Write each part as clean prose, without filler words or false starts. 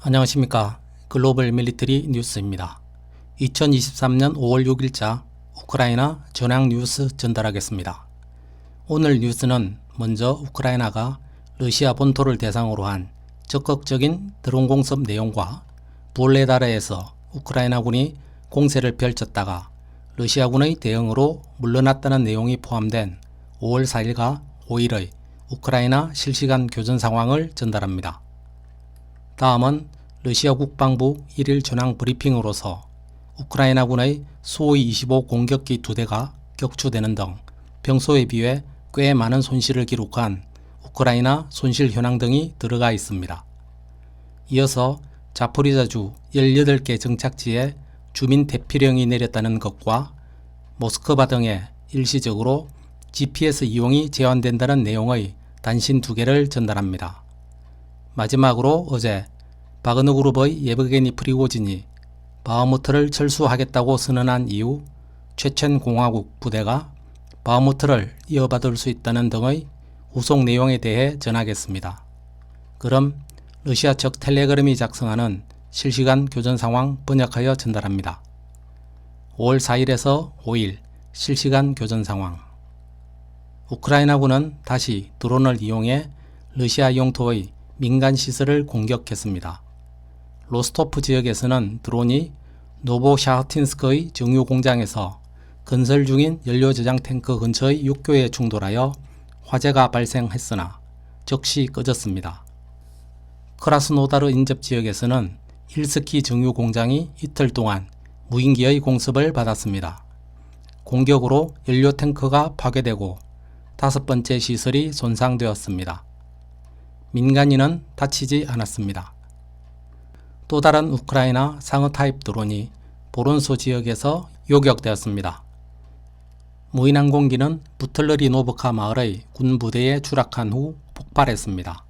안녕하십니까. 글로벌 밀리터리 뉴스입니다. 2023년 5월 6일자 우크라이나 전향 뉴스 전달하겠습니다. 오늘 뉴스는 먼저 우크라이나가 러시아 본토를 대상으로 한 적극적인 드론 공습 내용과 볼레다르에서 우크라이나군이 공세를 펼쳤다가 러시아군의 대응으로 물러났다는 내용이 포함된 5월 4일과 5일의 우크라이나 실시간 교전 상황을 전달합니다. 다음은 러시아 국방부 1일 전황 브리핑으로서 우크라이나군의 수호이-25 공격기 2대가 격추되는 등 평소에 비해 꽤 많은 손실을 기록한 우크라이나 손실 현황 등이 들어가 있습니다. 이어서 자포리자주 18개 정착지에 주민 대피령이 내렸다는 것과 모스크바 등에 일시적으로 GPS 이용이 제한된다는 내용의 단신 2개를 전달합니다. 마지막으로 어제 바그너 그룹의 예브게니 프리고진이 바흐무트를 철수하겠다고 선언한 이후 체첸 공화국 부대가 바흐무트를 이어받을 수 있다는 등의 후속 내용에 대해 전하겠습니다. 그럼 러시아 측 텔레그램이 작성하는 실시간 교전 상황 번역하여 전달합니다. 5월 4일에서 5일 실시간 교전 상황. 우크라이나군은 다시 드론을 이용해 러시아 영토의 민간 시설을 공격했습니다. 로스토프 지역에서는 드론이 노보샤흐틴스크의 정유 공장에서 건설 중인 연료 저장 탱크 근처의 육교에 충돌하여 화재가 발생했으나 즉시 꺼졌습니다. 크라스노다르 인접 지역에서는 일스키 정유 공장이 이틀 동안 무인기의 공습을 받았습니다. 공격으로 연료 탱크가 파괴되고 5번째 시설이 손상되었습니다. 민간인은 다치지 않았습니다. 또 다른 우크라이나 상어 타입 드론이 보론소 지역에서 요격되었습니다. 무인 항공기는 부틀르리노브카 마을의 군 부대에 추락한 후 폭발했습니다.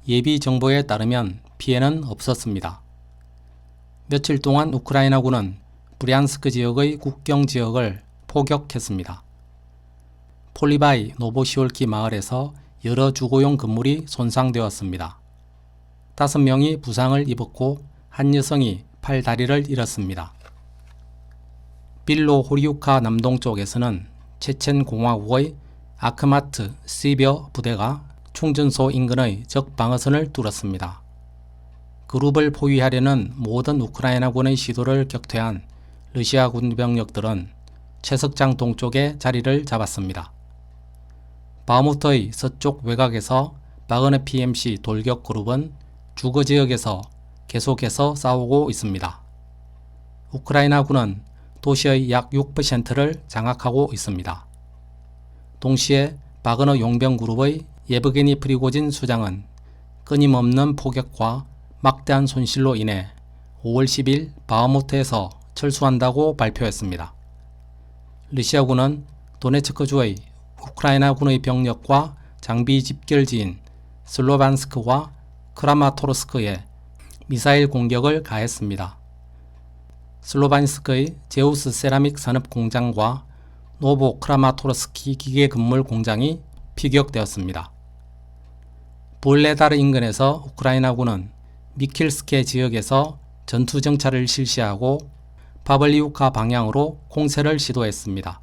예비 정보에 따르면 피해는 없었습니다. 며칠 동안 우크라이나군은 브리안스크 지역의 국경 지역을 포격했습니다. 폴리바이 노보시올키 마을에서 여러 주거용 건물이 손상되었습니다. 5명이 부상을 입었고 한 여성이 팔 다리를 잃었습니다. 빌로호리우카 남동쪽에서는 체첸 공화국의 아크마트 시벼 부대가 충전소 인근의 적 방어선을 뚫었습니다. 그룹을 포위하려는 모든 우크라이나군의 시도를 격퇴한 러시아 군 병력들은 채석장 동쪽에 자리를 잡았습니다. 바흐무트의 서쪽 외곽에서 바그너 PMC 돌격 그룹은 주거 지역에서 계속해서 싸우고 있습니다. 우크라이나군은 도시의 약 6%를 장악하고 있습니다. 동시에 바그너 용병 그룹의 예브게니 프리고진 수장은 끊임없는 포격과 막대한 손실로 인해 5월 10일 바흐무트에서 철수한다고 발표했습니다. 러시아군은 도네츠크주의 우크라이나군의 병력과 장비 집결지인 슬로반스크와 크라마토르스크에 미사일 공격을 가했습니다. 슬로반스크의 제우스 세라믹 산업 공장과 노보 크라마토르스키 기계 건물 공장이 피격되었습니다. 볼레다르 인근에서 우크라이나군은 미킬스케 지역에서 전투 정찰을 실시하고 파블리우카 방향으로 공세를 시도했습니다.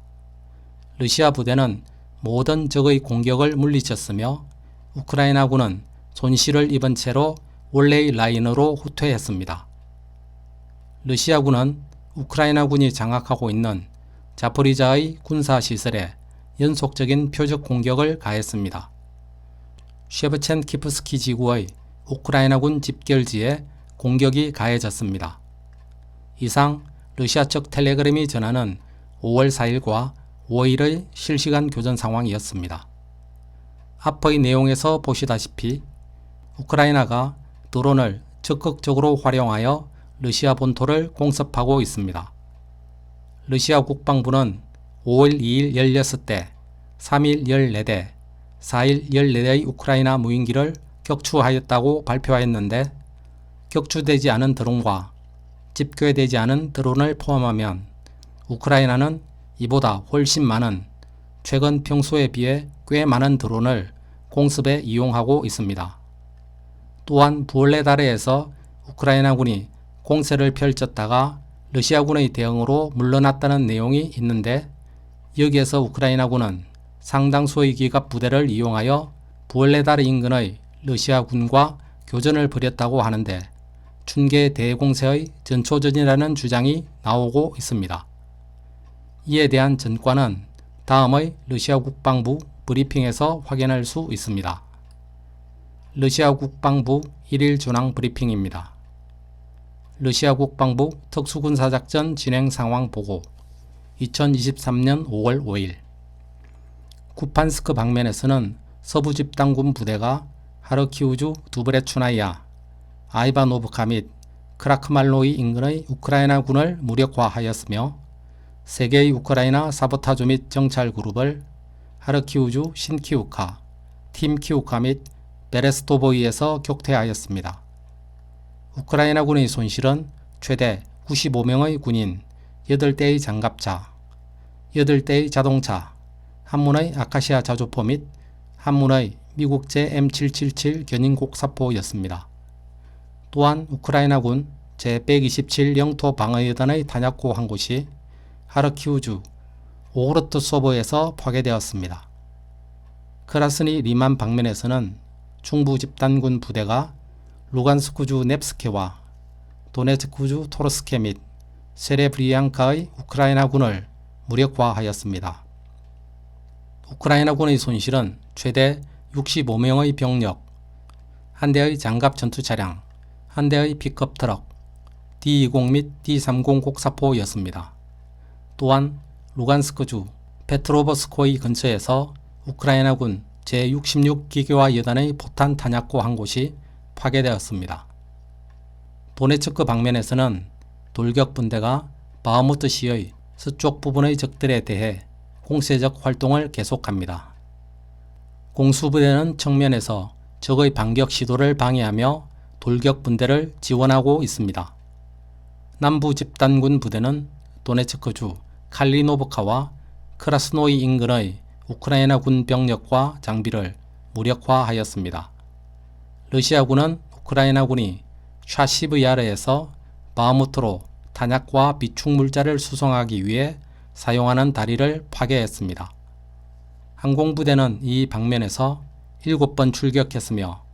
러시아 부대는 모든 적의 공격을 물리쳤으며 우크라이나군은 손실을 입은 채로 원래의 라인으로 후퇴했습니다. 러시아군은 우크라이나군이 장악하고 있는 자포리자의 군사시설에 연속적인 표적 공격을 가했습니다. 쉐브첸키프스키 지구의 우크라이나군 집결지에 공격이 가해졌습니다. 이상 러시아 측 텔레그램이 전하는 5월 4일과 5일의 실시간 교전 상황이었습니다. 앞의 내용에서 보시다시피 우크라이나가 드론을 적극적으로 활용하여 러시아 본토를 공습하고 있습니다. 러시아 국방부는 5월 2일 16대, 3일 14대, 4일 14대의 우크라이나 무인기를 격추하였다고 발표하였는데 격추되지 않은 드론과 집결되지 않은 드론을 포함하면 우크라이나는 이보다 훨씬 많은 최근 평소에 비해 꽤 많은 드론을 공습에 이용하고 있습니다. 또한 볼레다르에서 우크라이나군이 공세를 펼쳤다가 러시아군의 대응으로 물러났다는 내용이 있는데, 여기에서 우크라이나군은 상당수의 기갑 부대를 이용하여 부올레다르 인근의 러시아군과 교전을 벌였다고 하는데, 춘계 대공세의 전초전이라는 주장이 나오고 있습니다. 이에 대한 전과는 다음의 러시아 국방부 브리핑에서 확인할 수 있습니다. 러시아 국방부 1일 전황 브리핑입니다. 러시아 국방부 특수군사작전 진행 상황 보고 2023년 5월 5일 쿠판스크 방면에서는 서부 집단군 부대가 하르키우주 두브레추나이아, 아이바노브카 및 크라크말로이 인근의 우크라이나군을 무력화하였으며, 3개의 우크라이나 사보타주 및 정찰 그룹을 하르키우주 신키우카, 팀키우카 및 베레스토보이에서 격퇴하였습니다. 우크라이나군의 손실은 최대 95명의 군인, 8대의 장갑차, 8대의 자동차, 한문의 아카시아 자주포 및 한문의 미국제 M777 견인 곡사포였습니다. 또한 우크라이나군 제127 영토 방어여단의 탄약고 한 곳이 하르키우주 오흐르트 소보에서 파괴되었습니다. 크라스니 리만 방면에서는 중부 집단군 부대가 루간스크주 넵스케와 도네츠크주 토르스케 및 세레브리앙카의 우크라이나군을 무력화하였습니다. 우크라이나군의 손실은 최대 65명의 병력, 1대의 장갑 전투차량, 1대의 픽업 트럭, D-20 및 D-30 곡사포였습니다. 또한 루간스크주 페트로버스코이 근처에서 우크라이나군 제66 기계화 여단의 포탄 탄약고 한 곳이 파괴되었습니다. 도네츠크 방면에서는 돌격 분대가 바흐무트시의 서쪽 부분의 적들에 대해 공세적 활동을 계속합니다. 공수부대는 측면에서 적의 반격 시도를 방해하며 돌격 분대를 지원하고 있습니다. 남부 집단군 부대는 도네츠크주 칼리노브카와 크라스노이 인근의 우크라이나군 병력과 장비를 무력화하였습니다. 러시아군은 우크라이나군이 샤시브야르에서 바흐무트로 탄약과 비축물자를 수송하기 위해 사용하는 다리를 파괴했습니다. 항공부대는 이 방면에서 7번 출격했으며,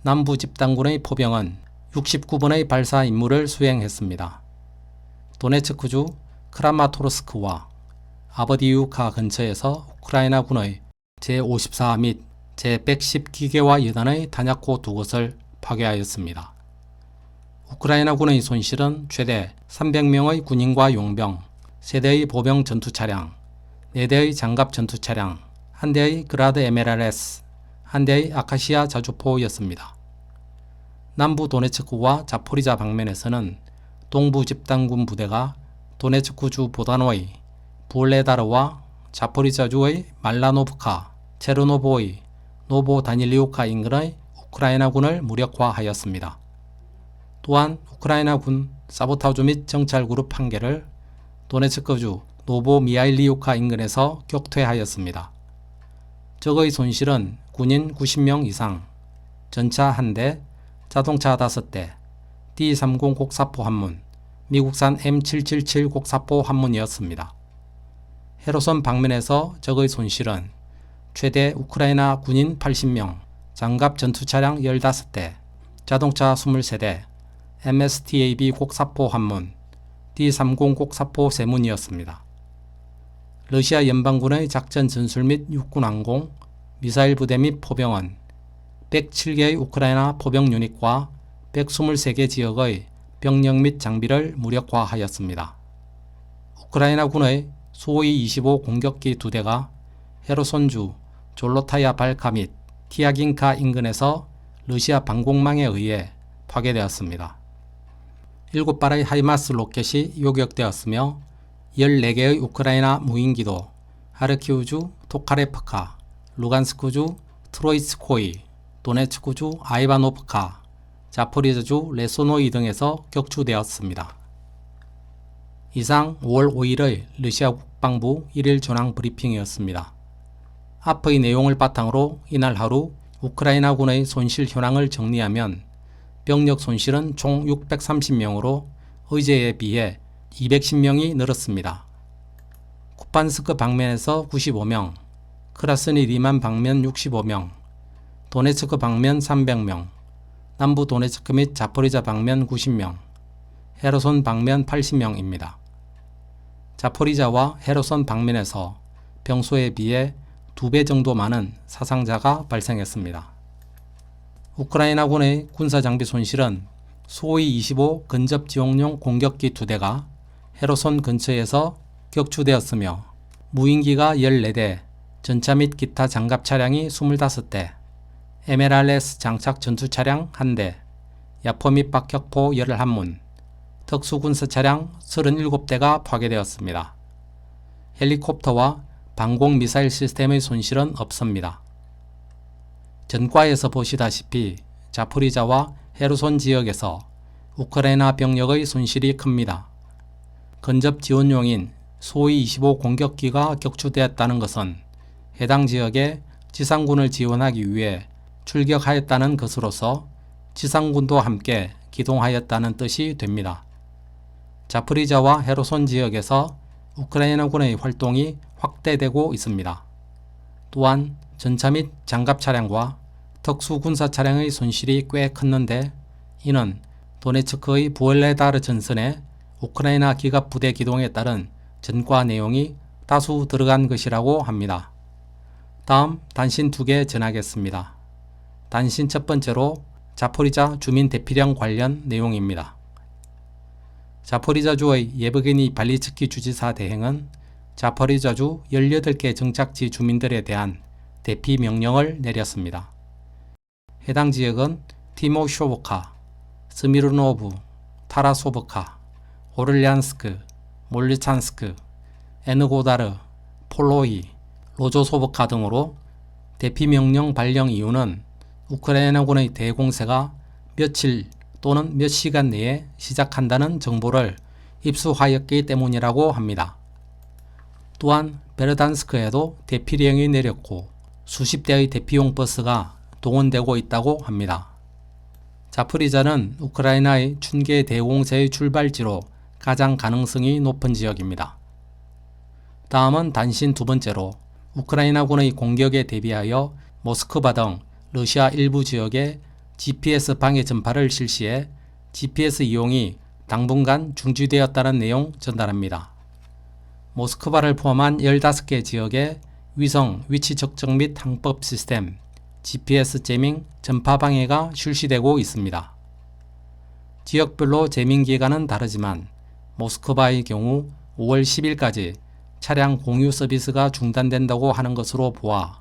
남부 집단군의 포병은 69번의 발사 임무를 수행했습니다. 도네츠크주 크라마토르스크와 아버디우카 근처에서 우크라이나군의 제54 및 제110 기계화 여단의 탄약고 2곳을 파괴하였습니다. 우크라이나군의 손실은 최대 300명의 군인과 용병, 3대의 보병 전투차량, 4대의 장갑 전투차량, 1대의 그라드 MLRS, 1대의 아카시아 자주포였습니다. 남부 도네츠크와 자포리자 방면에서는 동부 집단군 부대가 도네츠크주 보다노이, 부올레다르와 자포리자주의 말라노브카, 체르노보이, 노보다닐리우카 인근의 우크라이나군을 무력화하였습니다. 또한 우크라이나군 사보타주 및 정찰그룹 1개를 도네츠크주 노보미하일리우카 인근에서 격퇴하였습니다. 적의 손실은 군인 90명 이상, 전차 1대, 자동차 5대, D-30 곡사포 1문, 미국산 M777 곡사포 1문이었습니다. 헤르손 방면에서 적의 손실은 최대 우크라이나 군인 80명, 장갑 전투차량 15대, 자동차 23대, MSTAB 곡사포 1문, D-30 곡사포 3문이었습니다. 러시아 연방군의 작전 전술 및 육군 항공, 미사일 부대 및 포병은 107개의 우크라이나 포병 유닛과 123개 지역의 병력 및 장비를 무력화하였습니다. 우크라이나군의 수호이-25 공격기 2대가 헤르손주 졸로타야 발카 및 티아긴카 인근에서 러시아 방공망에 의해 파괴되었습니다. 7발의 하이마스 로켓이 요격되었으며 14개의 우크라이나 무인기도 하르키우주 토카레프카, 루간스크주 트로이츠코이, 도네츠크주 아이바노프카, 자포리자주 레소노이 등에서 격추되었습니다. 이상 5월 5일의 러시아 국방부 1일 전황 브리핑이었습니다. 앞의 내용을 바탕으로 이날 하루 우크라이나군의 손실 현황을 정리하면 병력 손실은 총 630명으로 어제에 비해 210명이 늘었습니다. 쿠판스크 방면에서 95명, 크라스니 리만 방면 65명, 도네츠크 방면 300명, 남부 도네츠크 및 자포리자 방면 90명, 헤르손 방면 80명입니다. 자포리자와 헤르손 방면에서 평소에 비해 2배 정도 많은 사상자가 발생했습니다. 우크라이나군의 군사장비 손실은 소위 25 근접지원용 공격기 2대가 헤르손 근처에서 격추되었으며 무인기가 14대, 전차 및 기타 장갑 차량이 25대, MLRS 장착 전투차량 1대, 야포 및 박격포 11문, 특수군사 차량 37대가 파괴되었습니다. 헬리콥터와 방공 미사일 시스템의 손실은 없습니다. 전과에서 보시다시피 자포리자와 헤르손 지역에서 우크라이나 병력의 손실이 큽니다. 근접 지원용인 소위 25 공격기가 격추되었다는 것은 해당 지역에 지상군을 지원하기 위해 출격하였다는 것으로서 지상군도 함께 기동하였다는 뜻이 됩니다. 자포리자와 헤르손 지역에서 우크라이나군의 활동이 확대되고 있습니다. 또한 전차 및 장갑 차량과 특수군사 차량의 손실이 꽤 컸는데 이는 도네츠크의 부엘레다르 전선에 우크라이나 기갑 부대 기동에 따른 전과 내용이 다수 들어간 것이라고 합니다. 다음 단신 2개 전하겠습니다. 단신 첫 번째로 자포리자 주민 대피령 관련 내용입니다. 자포리자주의 예브게니 발리츠키 주지사 대행은 자포리자주 18개 정착지 주민들에 대한 대피 명령을 내렸습니다. 해당 지역은 티모쇼보카, 스미르노브, 타라소브카, 오를յան스크, 몰리찬스크, 에느고다르, 폴로이, 로조소브카 등으로 대피 명령 발령 이유는 우크라이나군의 대공세가 며칠 또는 몇 시간 내에 시작한다는 정보를 입수하였기 때문이라고 합니다. 또한 베르단스크에도 대피령이 내렸고 수십 대의 대피용 버스가 동원되고 있다고 합니다. 자포리자는 우크라이나의 춘계 대공세의 출발지로 가장 가능성이 높은 지역입니다. 다음은 단신 2번째로 우크라이나군의 공격에 대비하여 모스크바 등 러시아 일부 지역에 GPS 방해 전파를 실시해 GPS 이용이 당분간 중지되었다는 내용 전달합니다. 모스크바를 포함한 15개 지역에 위성 위치 측정 및 항법 시스템 GPS 제밍 전파 방해가 실시되고 있습니다. 지역별로 제밍 기간은 다르지만 모스크바의 경우 5월 10일까지 차량 공유 서비스가 중단된다고 하는 것으로 보아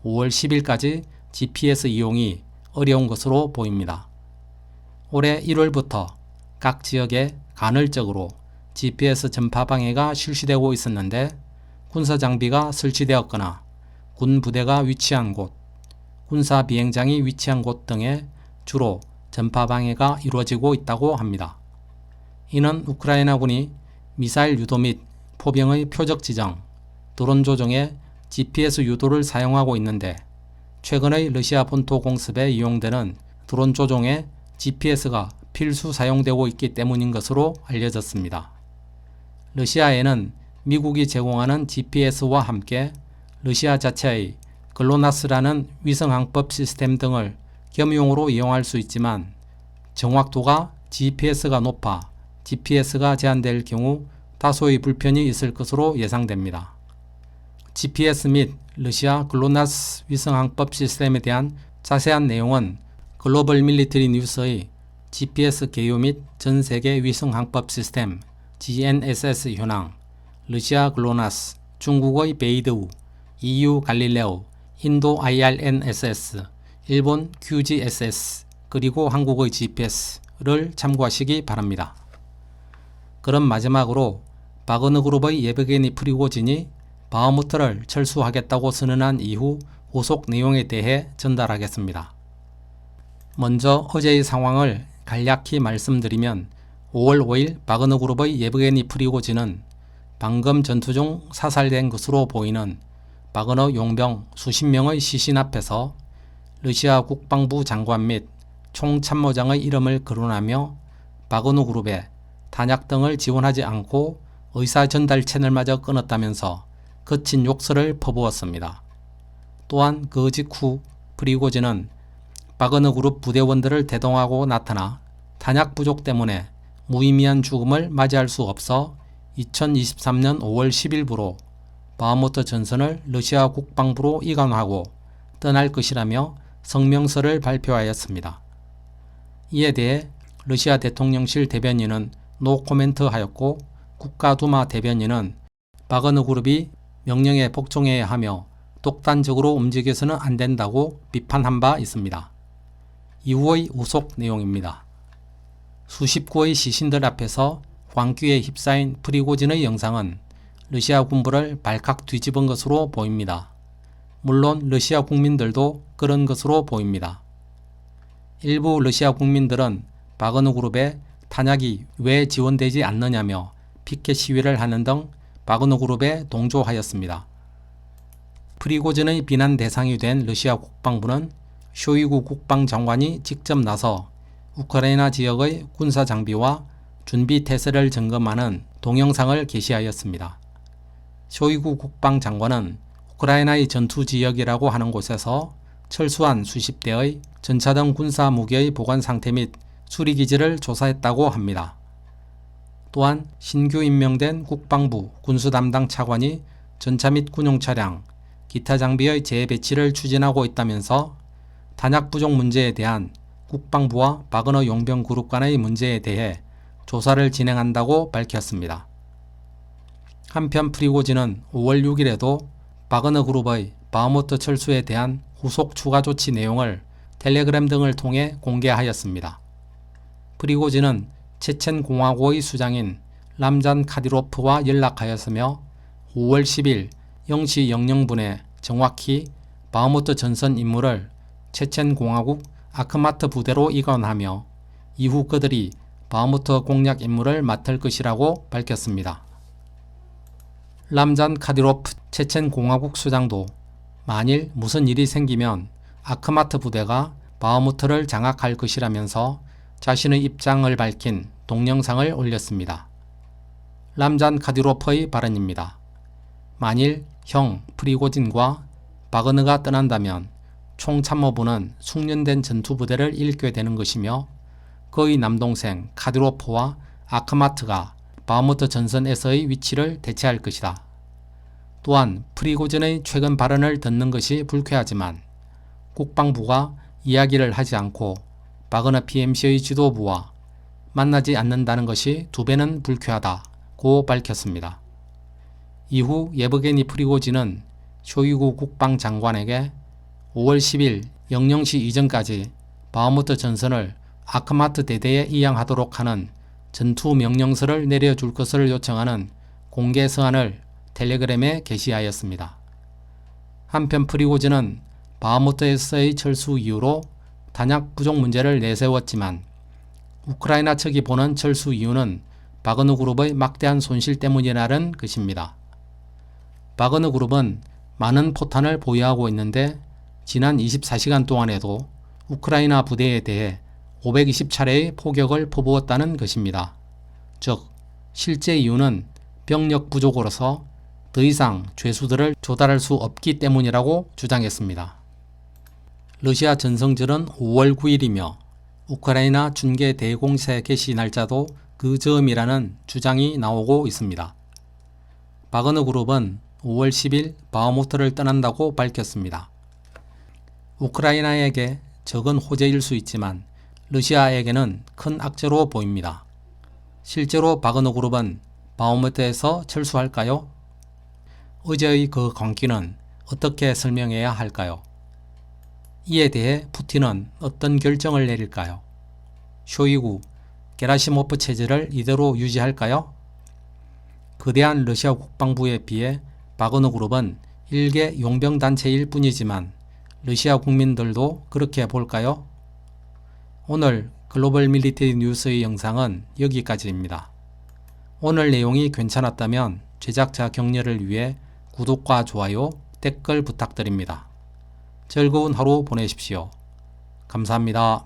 5월 10일까지 GPS 이용이 어려운 것으로 보입니다. 올해 1월부터 각 지역에 간헐적으로 GPS 전파 방해가 실시되고 있었는데 군사장비가 설치되었거나 군 부대가 위치한 곳, 군사 비행장이 위치한 곳 등에 주로 전파 방해가 이루어지고 있다고 합니다. 이는 우크라이나군이 미사일 유도 및 포병의 표적 지정, 드론 조종에 GPS 유도를 사용하고 있는데 최근의 러시아 본토 공습에 이용되는 드론 조종에 GPS가 필수 사용되고 있기 때문인 것으로 알려졌습니다. 러시아에는 미국이 제공하는 GPS와 함께 러시아 자체의 글로나스라는 위성항법 시스템 등을 겸용으로 이용할 수 있지만 정확도가 GPS가 높아 GPS가 제한될 경우 다소의 불편이 있을 것으로 예상됩니다. GPS 및 러시아 글로나스 위성항법 시스템에 대한 자세한 내용은 글로벌 밀리터리 뉴스의 GPS 개요 및 전세계 위성항법 시스템 GNSS 현황, 러시아 글로나스, 중국의 베이드우, EU 갈릴레오, 인도 IRNSS, 일본 QGSS, 그리고 한국의 GPS를 참고하시기 바랍니다. 그럼 마지막으로 바그너 그룹의 예브게니 프리고진이 바흐무트를 철수하겠다고 선언한 이후 후속 내용에 대해 전달하겠습니다. 먼저 어제의 상황을 간략히 말씀드리면 5월 5일 바그너 그룹의 예브게니 프리고진은 방금 전투 중 사살된 것으로 보이는 바그너 용병 수십 명의 시신 앞에서 러시아 국방부 장관 및 총참모장의 이름을 거론하며 바그너 그룹에 탄약 등을 지원하지 않고 의사 전달 채널마저 끊었다면서 거친 욕설을 퍼부었습니다. 또한 그 직후 프리고진은 바그너 그룹 부대원들을 대동하고 나타나 탄약 부족 때문에 무의미한 죽음을 맞이할 수 없어 2023년 5월 10일부로 바흐무트 전선을 러시아 국방부로 이관하고 떠날 것이라며 성명서를 발표하였습니다. 이에 대해 러시아 대통령실 대변인은 노코멘트 하였고 국가두마 대변인은 바그너 그룹이 명령에 복종해야 하며 독단적으로 움직여서는 안 된다고 비판한 바 있습니다. 이후의 후속 내용입니다. 수십 구의 시신들 앞에서 광기에 휩싸인 프리고진의 영상은 러시아 군부를 발칵 뒤집은 것으로 보입니다. 물론 러시아 국민들도 그런 것으로 보입니다. 일부 러시아 국민들은 바그너 그룹에 탄약이 왜 지원되지 않느냐며 피켓 시위를 하는 등 바그너 그룹에 동조하였습니다. 프리고진의 비난 대상이 된 러시아 국방부는 쇼이구 국방장관이 직접 나서 우크라이나 지역의 군사 장비와 준비 태세를 점검하는 동영상을 게시하였습니다. 쇼이구 국방장관은 우크라이나의 전투 지역이라고 하는 곳에서 철수한 수십 대의 전차 등 군사 무기의 보관 상태 및 수리기지를 조사했다고 합니다. 또한 신규 임명된 국방부 군수 담당 차관이 전차 및 군용 차량, 기타 장비의 재배치를 추진하고 있다면서 탄약 부족 문제에 대한 국방부와 바그너 용병 그룹 간의 문제에 대해 조사를 진행한다고 밝혔습니다. 한편 프리고진은 5월 6일에도 바그너 그룹의 바흐무트 철수에 대한 후속 추가 조치 내용을 텔레그램 등을 통해 공개하였습니다. 프리고진은 체첸 공화국의 수장인 람잔 카디로프와 연락하였으며 5월 10일 0시 00분에 정확히 바흐무트 전선 임무를 체첸 공화국 아크마트 부대로 이관하며 이후 그들이 바흐무트 공략 임무를 맡을 것이라고 밝혔습니다. 람잔 카디로프 체첸 공화국 수장도 만일 무슨 일이 생기면 아크마트 부대가 바흐무트를 장악할 것이라면서 자신의 입장을 밝힌 동영상을 올렸습니다. 람잔 카디로프의 발언입니다. 만일 형 프리고진과 바그너가 떠난다면 총참모부는 숙련된 전투부대를 잃게 되는 것이며 그의 남동생 카디로프와 아크마트가 바흐무트 전선에서의 위치를 대체할 것이다. 또한 프리고진의 최근 발언을 듣는 것이 불쾌하지만 국방부가 이야기를 하지 않고 바그너 PMC의 지도부와 만나지 않는다는 것이 두 배는 불쾌하다고 밝혔습니다. 이후 예브게니 프리고진은 쇼이구 국방장관에게 5월 10일 00시 이전까지 바흐무트 전선을 아크마트 대대에 이양하도록 하는 전투 명령서를 내려줄 것을 요청하는 공개 서한을 텔레그램에 게시하였습니다. 한편 프리고진은 바흐무트에서의 철수 이후로 탄약 부족 문제를 내세웠지만 우크라이나 측이 보는 철수 이유는 바그너 그룹의 막대한 손실 때문이라는 것입니다. 바그너 그룹은 많은 포탄을 보유하고 있는데 지난 24시간 동안에도 우크라이나 부대에 대해 520차례의 포격을 퍼부었다는 것입니다. 즉, 실제 이유는 병력 부족으로서 더 이상 죄수들을 조달할 수 없기 때문이라고 주장했습니다. 러시아 전성절은 5월 9일이며 우크라이나 준계 대공세 개시 날짜도 그 즈음이라는 주장이 나오고 있습니다. 바그너 그룹은 5월 10일 바흐무트를 떠난다고 밝혔습니다. 우크라이나에게 적은 호재일 수 있지만 러시아에게는 큰 악재로 보입니다. 실제로 바그너 그룹은 바흐무트에서 철수할까요? 어제의 그 광기는 어떻게 설명해야 할까요? 이에 대해 푸틴은 어떤 결정을 내릴까요? 쇼이구, 게라시모프 체제를 이대로 유지할까요? 거대한 러시아 국방부에 비해 바그너 그룹은 일개 용병단체일 뿐이지만 러시아 국민들도 그렇게 볼까요? 오늘 글로벌 밀리터리 뉴스의 영상은 여기까지입니다. 오늘 내용이 괜찮았다면 제작자 격려를 위해 구독과 좋아요, 댓글 부탁드립니다. 즐거운 하루 보내십시오. 감사합니다.